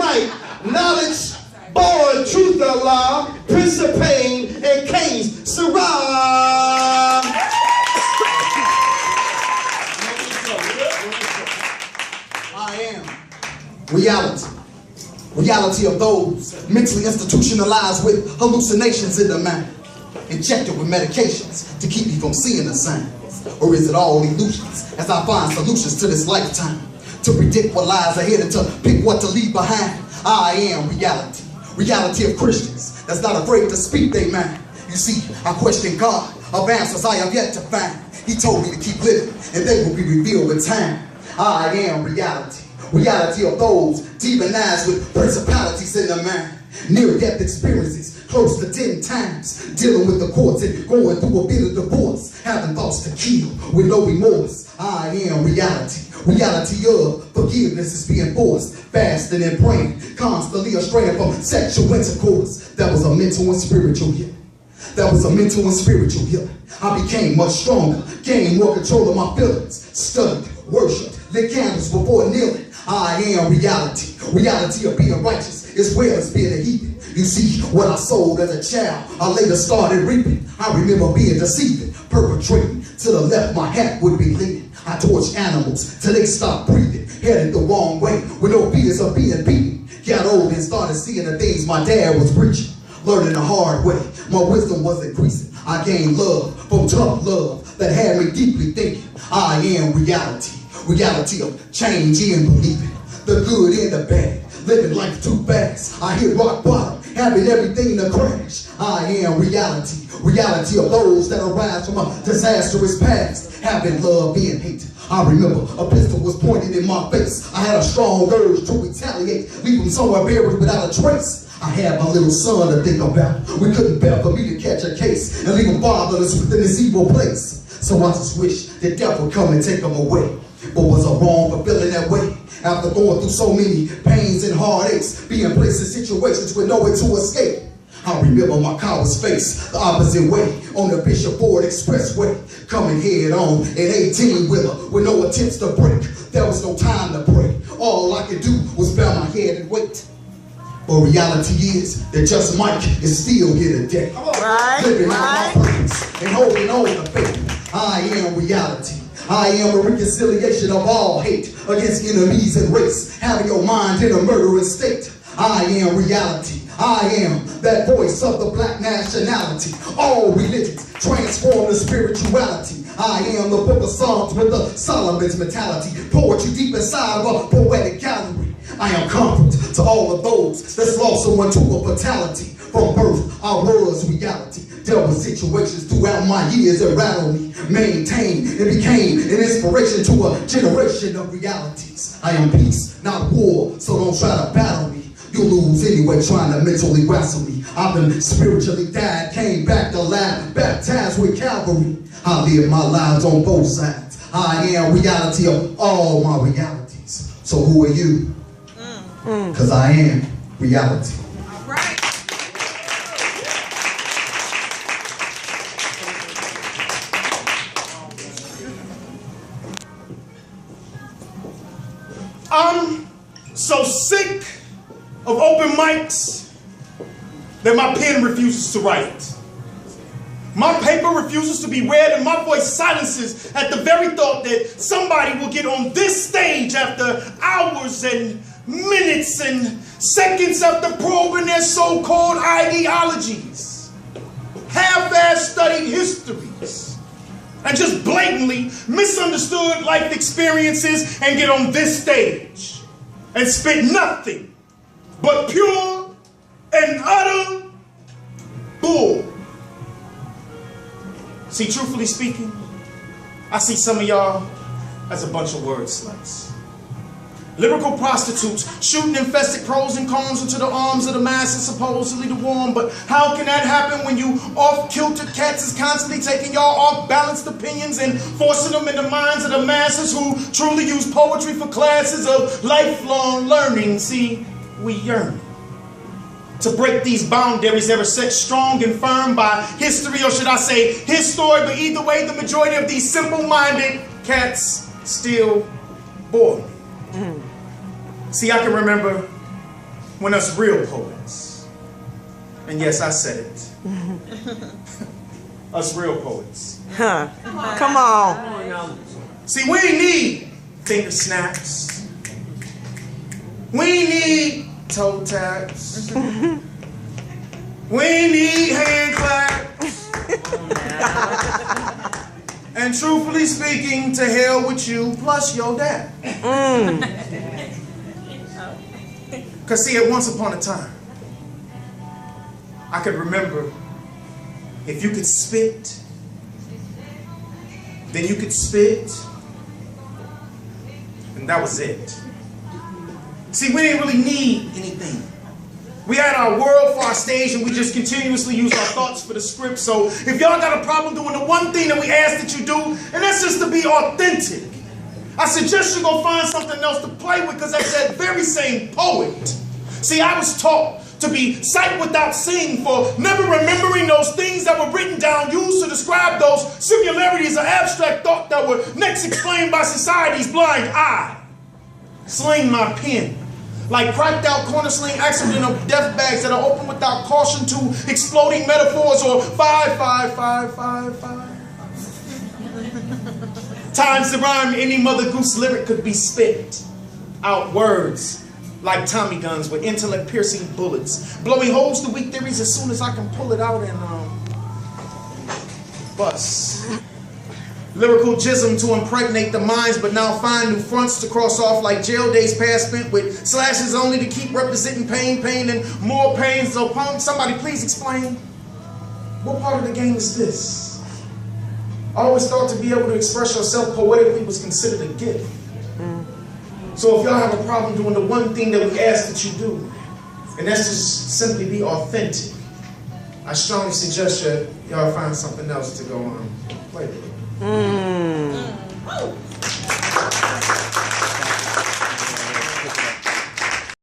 might, knowledge, born, truth of law, Prince of Pain, and Cain's Sarah. I am reality. Reality of those mentally institutionalized with hallucinations in the mind, injected with medications to keep you from seeing the signs. Or is it all illusions as I find solutions to this lifetime, to predict what lies ahead and to pick what to leave behind? I am reality. Reality of Christians that's not afraid to speak their mind. You see, I question God of answers I have yet to find. He told me to keep living and they will be revealed with time. I am reality. Reality of those demonized with principalities in the mind. Near-death experiences, close to 10 times. Dealing with the courts and going through a bit of divorce. Having thoughts to kill with no remorse. I am reality. Reality of forgiveness is being forced. Fasting and praying, constantly straying from sexual intercourse. That was a mental and spiritual healing. That was a mental and spiritual healing. I became much stronger, gained more control of my feelings. Studied, worshipped, lit candles before kneeling. I am reality. Reality of being righteous as well as being a heathen. You see, what I sowed as a child, I later started reaping. I remember being deceiving, perpetrating. To the left, my hat would be leaning. I torched animals till they stopped breathing. Headed the wrong way with no fears of being beaten. Got old and started seeing the things my dad was preaching. Learning the hard way, my wisdom was increasing. I gained love from tough love that had me deeply thinking. I am reality. Reality of change in believing. The good and the bad. Living life too fast. I hit rock bottom, having everything to crash. I am reality. Reality of those that arise from a disastrous past. Having love and hate. I remember a pistol was pointed in my face. I had a strong urge to retaliate, leave him somewhere buried without a trace. I had my little son to think about. We couldn't bear for me to catch a case and leave him fatherless within this evil place. So I just wish that death would come and take him away. But was I wrong for feeling that way? After going through so many pains and heartaches, being placed in situations with nowhere to escape. I remember my car was faced the opposite way on the Bishop Ford Expressway, coming head on an 18-wheeler with no attempts to brake. There was no time to pray. All I could do was bow my head and wait. But reality is that just Mike is still here today, living out my purpose and holding on to faith. I am reality. I am a reconciliation of all hate against enemies and race, having your mind in a murderous state. I am reality. I am that voice of the black nationality. All religions transform to spirituality. I am the book of Psalms with the Solomon's mentality. Poetry deep inside of a poetic gallery. I am comfort to all of those that's lost someone to a fatality. From birth, I was reality. Dealt with situations throughout my years that rattled me. Maintained and became an inspiration to a generation of realities. I am peace, not war, so don't try to battle me. You'll lose anyway trying to mentally wrestle me. I've been spiritually died, came back to life, baptized with Calvary. I live my lives on both sides. I am reality of all my realities. So who are you? Because I am reality. All right. I'm so sick of open mics that my pen refuses to write. My paper refuses to be read and my voice silences at the very thought that somebody will get on this stage after hours and minutes and seconds after probing their so-called ideologies, half-ass studied histories, and just blatantly misunderstood life experiences and get on this stage and spit nothing but pure and utter bull. See, truthfully speaking, I see some of y'all as a bunch of word sluts. Lyrical prostitutes shooting infested pros and cons into the arms of the masses supposedly to warm. But how can that happen when you off-kilter cats is constantly taking y'all off-balanced opinions and forcing them in the minds of the masses who truly use poetry for classes of lifelong learning? See, we yearn to break these boundaries that are set strong and firm by history, or should I say his story, but either way, the majority of these simple-minded cats still bore me. See, I can remember when us real poets, and yes, I said it, us real poets. Huh. Come on. See, we ain't need finger snaps. We ain't need toe taps. We ain't need hand claps. And truthfully speaking, to hell with you plus your dad. Because see, at once upon a time, I could remember if you could spit, then you could spit, and that was it. See, we didn't really need anything. We had our world for our stage, and we just continuously use our thoughts for the script. So if y'all got a problem doing the one thing that we ask that you do, and that's just to be authentic, I suggest you go find something else to play with, because that's that very same poet. See, I was taught to be sight without seeing, for never remembering those things that were written down, used to describe those similarities of abstract thought that were next explained by society's blind eye. Sling my pen like cracked out corner sling accident of death bags that are open without caution to exploding metaphors, or 5, 5, 5, 5, 5. Times to rhyme, any Mother Goose lyric could be spit out words like Tommy guns with intellect piercing bullets, blowing holes to weak theories as soon as I can pull it out and bust. Lyrical jism to impregnate the minds, but now find new fronts to cross off like jail days past spent with slashes only to keep representing pain, pain, and more pain. So somebody please explain, what part of the game is this? I always thought to be able to express yourself poetically was considered a gift. So if y'all have a problem doing the one thing that we ask that you do, and that's just simply be authentic, I strongly suggest y'all find something else to go on play with.